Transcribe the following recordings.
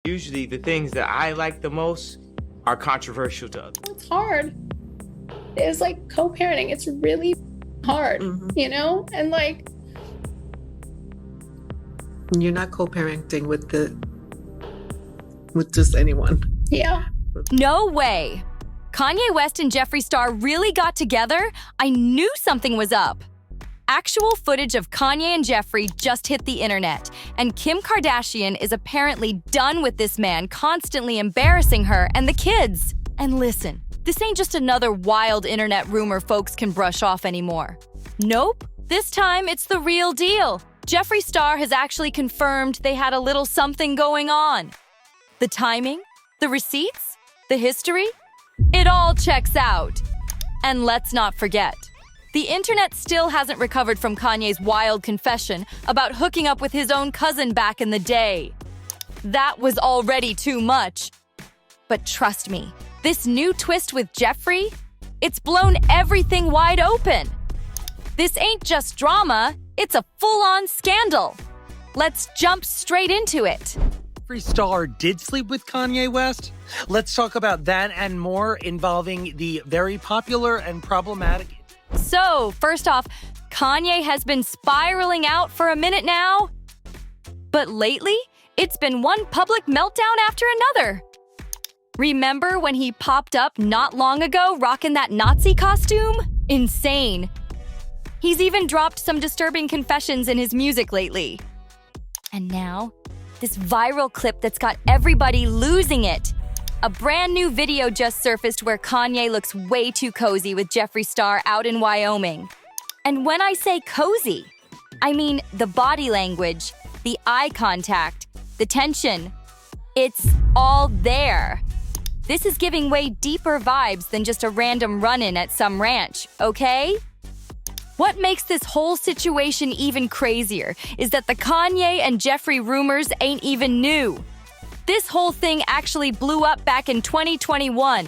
Usually the things that I like the most are controversial to others. It's hard. It's like co-parenting. It's really hard, you know? And like, you're not co-parenting with just anyone. yeah. No way. Kanye West and Jeffree Star really got together? I knew something was up. Actual footage of Kanye and Jeffree just hit the internet, and Kim Kardashian is apparently done with this man constantly embarrassing her and the kids. And listen, this ain't just another wild internet rumor folks can brush off anymore. Nope, this time it's the real deal. Jeffree Star has actually confirmed they had a little something going on. The timing, the receipts, the history, it all checks out. And let's not forget, the internet still hasn't recovered from Kanye's wild confession about hooking up with his own cousin back in the day. That was already too much. But trust me, this new twist with Jeffree, it's blown everything wide open. This ain't just drama, it's a full-on scandal. Let's jump straight into it. Jeffree Star did sleep with Kanye West? Let's talk about that and more involving the very popular and problematic. So, first off, Kanye has been spiraling out for a minute now. But lately, it's been one public meltdown after another. Remember when he popped up not long ago rocking that Nazi costume? Insane. He's even dropped some disturbing confessions in his music lately. And now, this viral clip that's got everybody losing it. A brand new video just surfaced where Kanye looks way too cozy with Jeffree Star out in Wyoming. And when I say cozy, I mean the body language, the eye contact, the tension. It's all there. This is giving way deeper vibes than just a random run-in at some ranch, okay? What makes this whole situation even crazier is that the Kanye and Jeffree rumors ain't even new. This whole thing actually blew up back in 2021.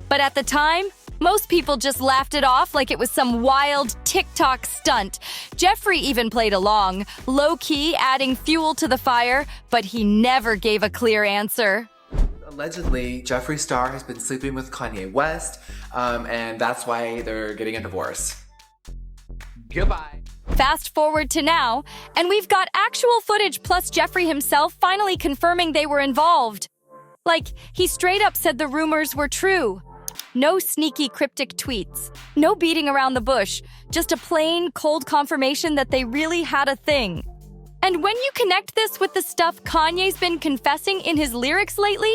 But at the time, most people just laughed it off like it was some wild TikTok stunt. Jeffree even played along, low-key adding fuel to the fire, but he never gave a clear answer. Allegedly, Jeffree Star has been sleeping with Kanye West, and that's why they're getting a divorce. Goodbye. Fast forward to now, and we've got actual footage plus Jeffree himself finally confirming they were involved. Like, he straight up said the rumors were true. No sneaky cryptic tweets, no beating around the bush, just a plain, cold confirmation that they really had a thing. And when you connect this with the stuff Kanye's been confessing in his lyrics lately,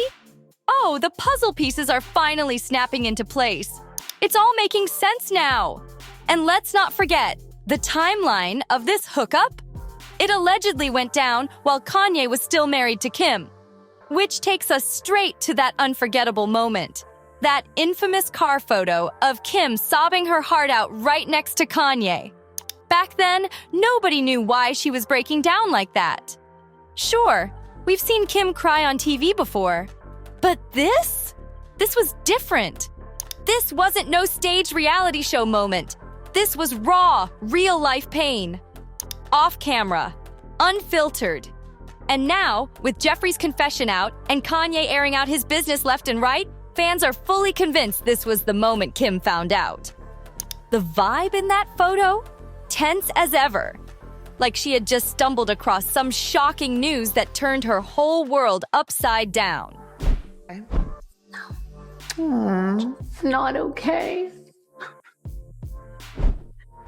oh, the puzzle pieces are finally snapping into place. It's all making sense now. And let's not forget, the timeline of this hookup? It allegedly went down while Kanye was still married to Kim, which takes us straight to that unforgettable moment. That infamous car photo of Kim sobbing her heart out right next to Kanye. Back then, nobody knew why she was breaking down like that. Sure, we've seen Kim cry on TV before, but this was different. This wasn't no staged reality show moment. This was raw, real-life pain. Off camera, unfiltered. And now, with Jeffree's confession out and Kanye airing out his business left and right, fans are fully convinced this was the moment Kim found out. The vibe in that photo? Tense as ever. Like she had just stumbled across some shocking news that turned her whole world upside down. It's not okay.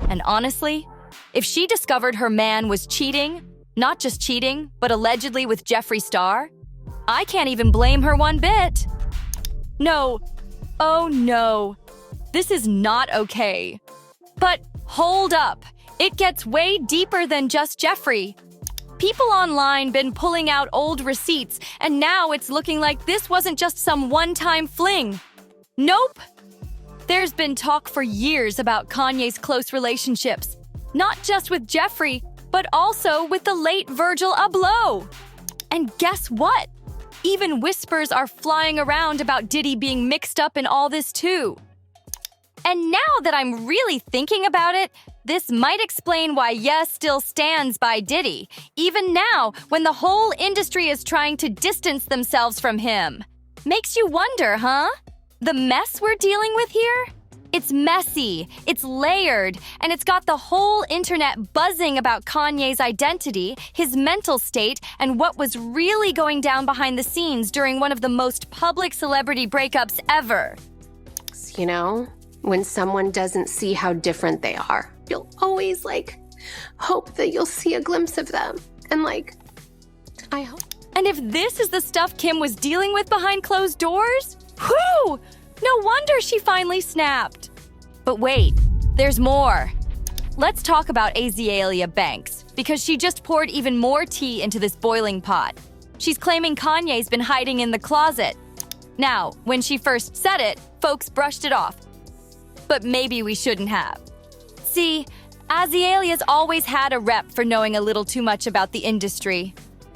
And honestly, if she discovered her man was cheating, not just cheating, but allegedly with Jeffree Star, I can't even blame her one bit. No, oh no, this is not okay. But hold up, it gets way deeper than just Jeffree. People online been pulling out old receipts, and now it's looking like this wasn't just some one-time fling. Nope. There's been talk for years about Kanye's close relationships, not just with Jeffree, but also with the late Virgil Abloh. And guess what? Even whispers are flying around about Diddy being mixed up in all this too. And now that I'm really thinking about it, this might explain why Ye still stands by Diddy, even now when the whole industry is trying to distance themselves from him. Makes you wonder, huh? The mess we're dealing with here? It's messy, it's layered, and it's got the whole internet buzzing about Kanye's identity, his mental state, and what was really going down behind the scenes during one of the most public celebrity breakups ever. You know, when someone doesn't see how different they are, you'll always, hope that you'll see a glimpse of them. And, I hope. And if this is the stuff Kim was dealing with behind closed doors, whew! No wonder she finally snapped. But wait, there's more. Let's talk about Azealia Banks, because she just poured even more tea into this boiling pot. She's claiming Kanye's been hiding in the closet. Now, when she first said it, folks brushed it off. But maybe we shouldn't have. See, Azealia's always had a rep for knowing a little too much about the industry.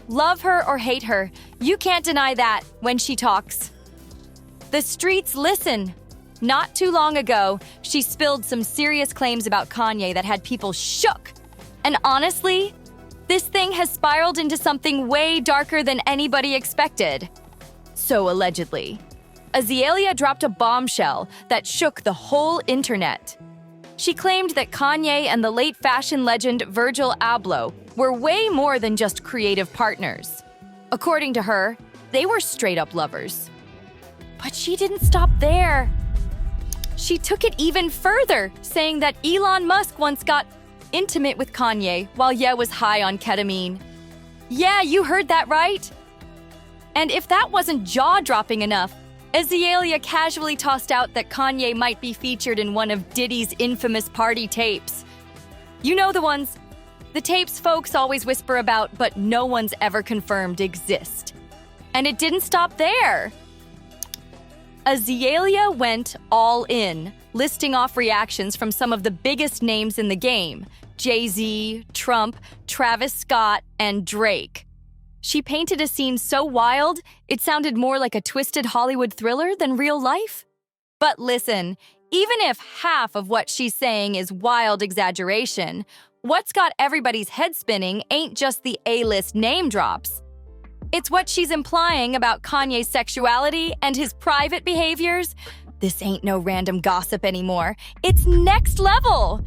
Love her or hate her, you can't deny that when she talks. The streets listen. Not too long ago, she spilled some serious claims about Kanye that had people shook. And honestly, this thing has spiraled into something way darker than anybody expected. So allegedly, Azealia dropped a bombshell that shook the whole internet. She claimed that Kanye and the late fashion legend Virgil Abloh were way more than just creative partners. According to her, they were straight-up lovers. But she didn't stop there. She took it even further, saying that Elon Musk once got intimate with Kanye while Ye was high on ketamine. Yeah, you heard that right. And if that wasn't jaw-dropping enough, Azealia casually tossed out that Kanye might be featured in one of Diddy's infamous party tapes. You know the ones. The tapes folks always whisper about, but no one's ever confirmed exist. And it didn't stop there. Azealia went all in, listing off reactions from some of the biggest names in the game: Jay-Z, Trump, Travis Scott, and Drake. She painted a scene so wild, it sounded more like a twisted Hollywood thriller than real life. But listen, even if half of what she's saying is wild exaggeration, what's got everybody's head spinning ain't just the A-list name drops. It's what she's implying about Kanye's sexuality and his private behaviors. This ain't no random gossip anymore. It's next level.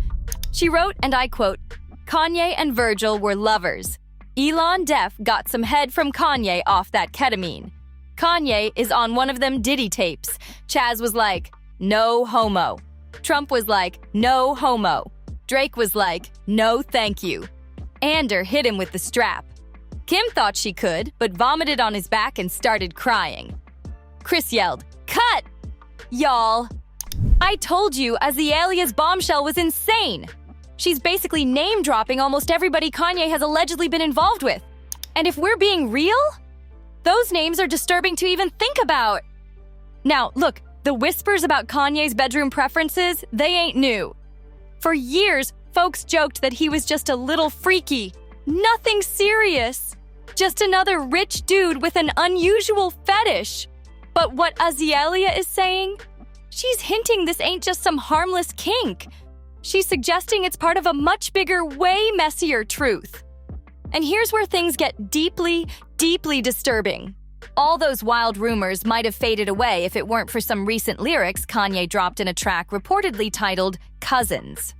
She wrote, and I quote, "Kanye and Virgil were lovers. Elon Def got some head from Kanye off that ketamine. Kanye is on one of them Diddy tapes. Chaz was like, no homo. Trump was like, no homo. Drake was like, no thank you. Ander hit him with the strap. Kim thought she could, but vomited on his back and started crying. Chris yelled, cut! Y'all, I told you Azealia's bombshell was insane. She's basically name-dropping almost everybody Kanye has allegedly been involved with. And if we're being real, those names are disturbing to even think about. Now, look, the whispers about Kanye's bedroom preferences, they ain't new. For years, folks joked that he was just a little freaky. Nothing serious. Just another rich dude with an unusual fetish. But what Azealia is saying? She's hinting this ain't just some harmless kink. She's suggesting it's part of a much bigger, way messier truth. And here's where things get deeply, deeply disturbing. All those wild rumors might have faded away if it weren't for some recent lyrics Kanye dropped in a track reportedly titled Cousins.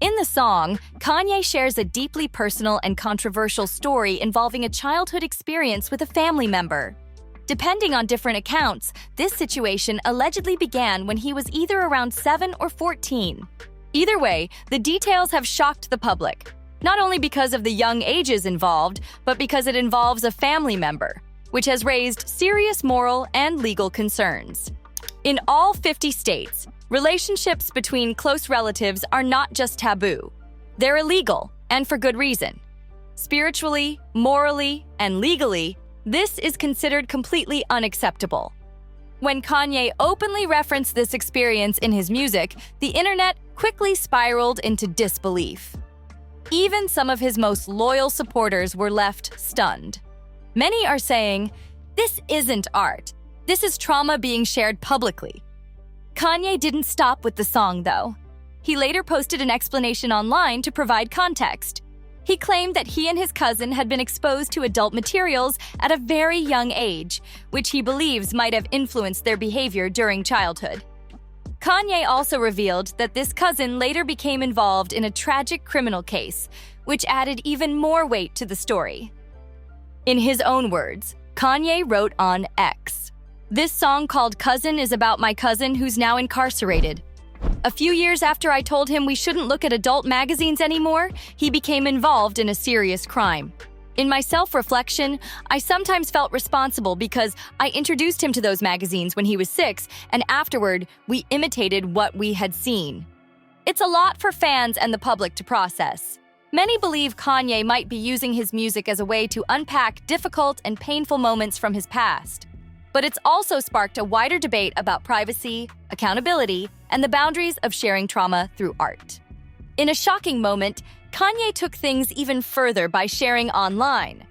In the song, Kanye shares a deeply personal and controversial story involving a childhood experience with a family member. Depending on different accounts, this situation allegedly began when he was either around 7 or 14. Either way, the details have shocked the public, not only because of the young ages involved, but because it involves a family member, which has raised serious moral and legal concerns. In all 50 states, relationships between close relatives are not just taboo. They're illegal, and for good reason. Spiritually, morally, and legally, this is considered completely unacceptable. When Kanye openly referenced this experience in his music, the internet quickly spiraled into disbelief. Even some of his most loyal supporters were left stunned. Many are saying, this isn't art. This is trauma being shared publicly. Kanye didn't stop with the song, though. He later posted an explanation online to provide context. He claimed that he and his cousin had been exposed to adult materials at a very young age, which he believes might have influenced their behavior during childhood. Kanye also revealed that this cousin later became involved in a tragic criminal case, which added even more weight to the story. In his own words, Kanye wrote on X, "This song called Cousin is about my cousin who's now incarcerated. A few years after I told him we shouldn't look at adult magazines anymore, he became involved in a serious crime. In my self-reflection, I sometimes felt responsible because I introduced him to those magazines when he was 6, and afterward, we imitated what we had seen. It's a lot for fans and the public to process. Many believe Kanye might be using his music as a way to unpack difficult and painful moments from his past. But it's also sparked a wider debate about privacy, accountability, and the boundaries of sharing trauma through art." In a shocking moment, Kanye took things even further by sharing online.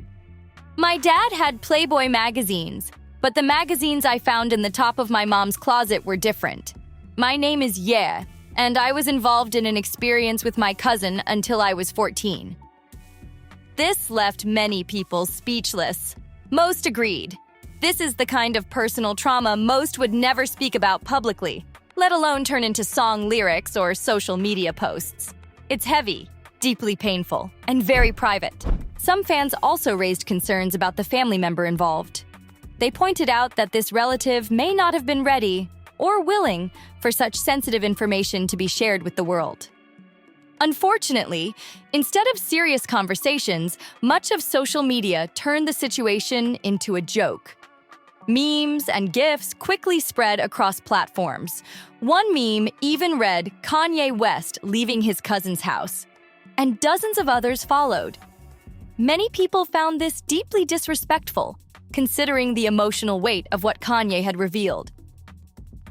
"My dad had Playboy magazines, but the magazines I found in the top of my mom's closet were different. My name is Yeah, and I was involved in an experience with my cousin until I was 14. This left many people speechless. Most agreed. This is the kind of personal trauma most would never speak about publicly, let alone turn into song lyrics or social media posts. It's heavy, deeply painful, and very private. Some fans also raised concerns about the family member involved. They pointed out that this relative may not have been ready or willing for such sensitive information to be shared with the world. Unfortunately, instead of serious conversations, much of social media turned the situation into a joke. Memes and GIFs quickly spread across platforms. One meme even read Kanye West leaving his cousin's house, and dozens of others followed. Many people found this deeply disrespectful, considering the emotional weight of what Kanye had revealed.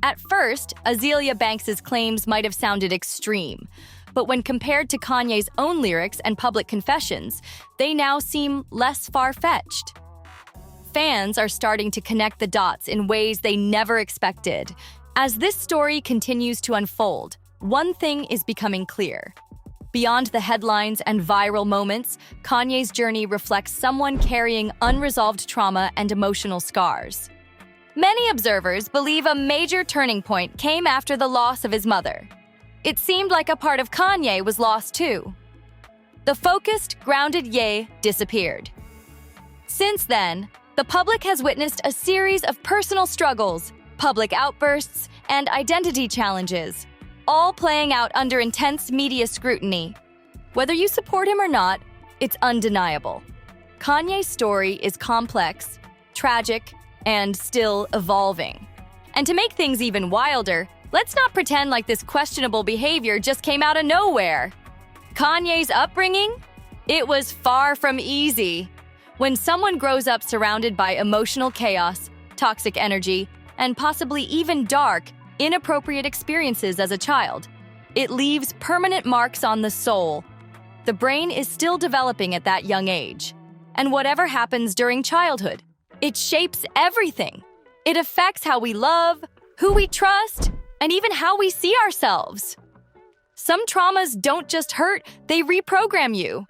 At first, Azealia Banks' claims might have sounded extreme, but when compared to Kanye's own lyrics and public confessions, they now seem less far-fetched. Fans are starting to connect the dots in ways they never expected. As this story continues to unfold, one thing is becoming clear. Beyond the headlines and viral moments, Kanye's journey reflects someone carrying unresolved trauma and emotional scars. Many observers believe a major turning point came after the loss of his mother. It seemed like a part of Kanye was lost too. The focused, grounded Ye disappeared. Since then, the public has witnessed a series of personal struggles, public outbursts, and identity challenges, all playing out under intense media scrutiny. Whether you support him or not, it's undeniable. Kanye's story is complex, tragic, and still evolving. And to make things even wilder, let's not pretend like this questionable behavior just came out of nowhere. Kanye's upbringing? It was far from easy. When someone grows up surrounded by emotional chaos, toxic energy, and possibly even dark, inappropriate experiences as a child, it leaves permanent marks on the soul. The brain is still developing at that young age. And whatever happens during childhood, it shapes everything. It affects how we love, who we trust, and even how we see ourselves. Some traumas don't just hurt, they reprogram you.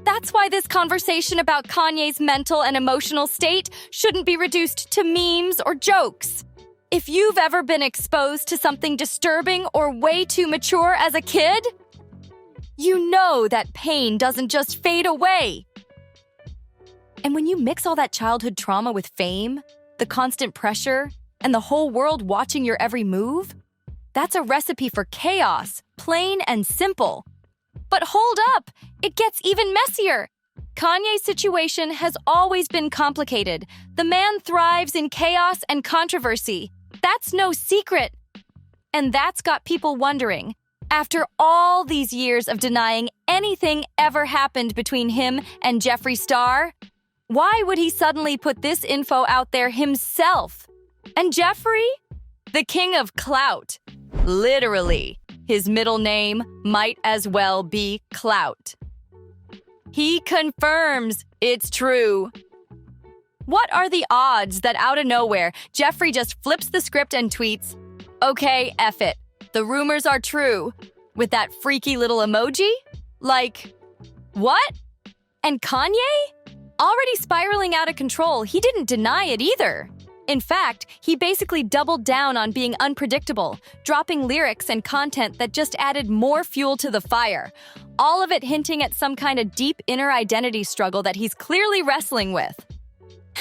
That's why this conversation about Kanye's mental and emotional state shouldn't be reduced to memes or jokes. If you've ever been exposed to something disturbing or way too mature as a kid, you know that pain doesn't just fade away. And when you mix all that childhood trauma with fame, the constant pressure, and the whole world watching your every move, that's a recipe for chaos, plain and simple. But hold up, it gets even messier. Kanye's situation has always been complicated. The man thrives in chaos and controversy. That's no secret. And that's got people wondering, after all these years of denying anything ever happened between him and Jeffree Star, why would he suddenly put this info out there himself? And Jeffree? The king of clout. Literally. His middle name might as well be Clout. He confirms it's true. What are the odds that out of nowhere, Jeffree just flips the script and tweets, Okay, F it. The rumors are true. With that freaky little emoji? Like, what? And Kanye? Already spiraling out of control, he didn't deny it either. In fact, he basically doubled down on being unpredictable, dropping lyrics and content that just added more fuel to the fire. All of it hinting at some kind of deep inner identity struggle that he's clearly wrestling with.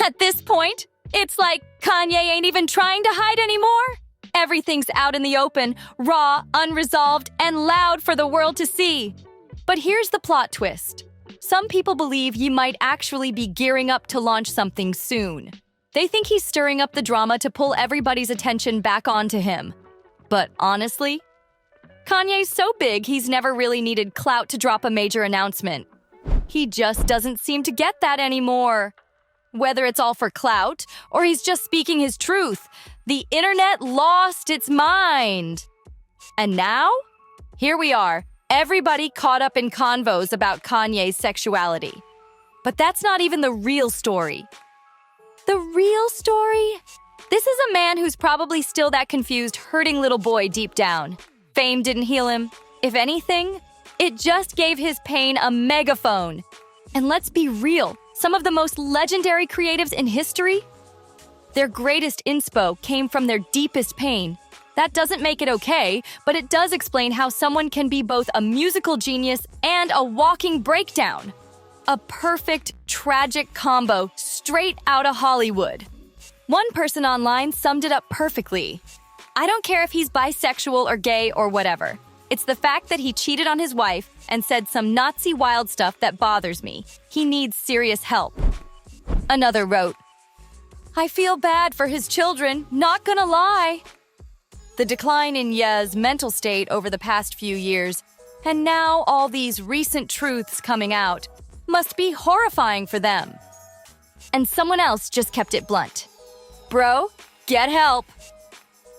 At this point, it's like Kanye ain't even trying to hide anymore. Everything's out in the open, raw, unresolved, and loud for the world to see. But here's the plot twist. Some people believe he might actually be gearing up to launch something soon. They think he's stirring up the drama to pull everybody's attention back onto him. But honestly, Kanye's so big he's never really needed clout to drop a major announcement. He just doesn't seem to get that anymore. Whether it's all for clout or he's just speaking his truth, the internet lost its mind. And now, here we are, everybody caught up in convos about Kanye's sexuality. But that's not even the real story. The real story? This is a man who's probably still that confused, hurting little boy deep down. Fame didn't heal him. If anything, it just gave his pain a megaphone. And let's be real, some of the most legendary creatives in history, their greatest inspo came from their deepest pain. That doesn't make it okay, but it does explain how someone can be both a musical genius and a walking breakdown. A perfect, tragic combo straight out of Hollywood. One person online summed it up perfectly. I don't care if he's bisexual or gay or whatever. It's the fact that he cheated on his wife and said some Nazi wild stuff that bothers me. He needs serious help. Another wrote, I feel bad for his children, not gonna lie. The decline in Ye's mental state over the past few years, and now all these recent truths coming out, must be horrifying for them. And someone else just kept it blunt. Bro, get help.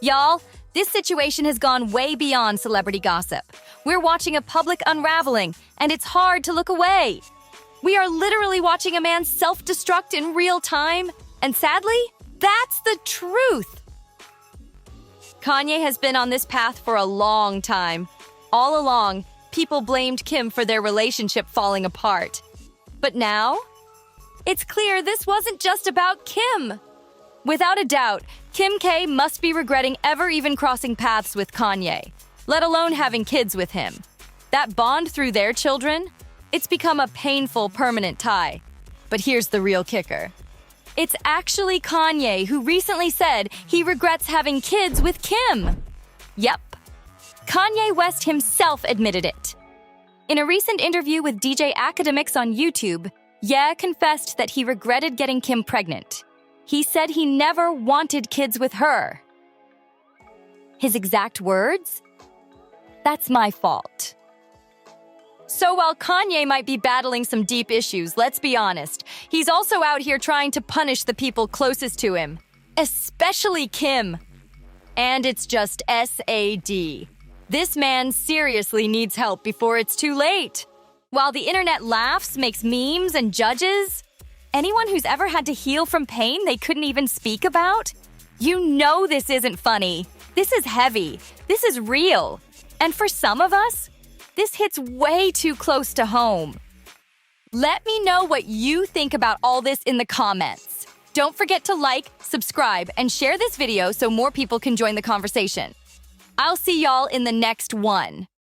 Y'all, this situation has gone way beyond celebrity gossip. We're watching a public unraveling, and it's hard to look away. We are literally watching a man self-destruct in real time, and sadly, that's the truth. Kanye has been on this path for a long time. All along, people blamed Kim for their relationship falling apart. But now, it's clear this wasn't just about Kim. Without a doubt, Kim K must be regretting ever even crossing paths with Kanye, let alone having kids with him. That bond through their children, it's become a painful, permanent tie. But here's the real kicker. It's actually Kanye who recently said he regrets having kids with Kim. Yep. Kanye West himself admitted it. In a recent interview with DJ Academics on YouTube, Ye confessed that he regretted getting Kim pregnant. He said he never wanted kids with her. His exact words? That's my fault. So while Kanye might be battling some deep issues, let's be honest, he's also out here trying to punish the people closest to him, especially Kim. And it's just SAD. This man seriously needs help before it's too late. While the internet laughs, makes memes, and judges, anyone who's ever had to heal from pain they couldn't even speak about, you know this isn't funny. This is heavy. This is real. And for some of us, this hits way too close to home. Let me know what you think about all this in the comments. Don't forget to like, subscribe, and share this video so more people can join the conversation. I'll see y'all in the next one.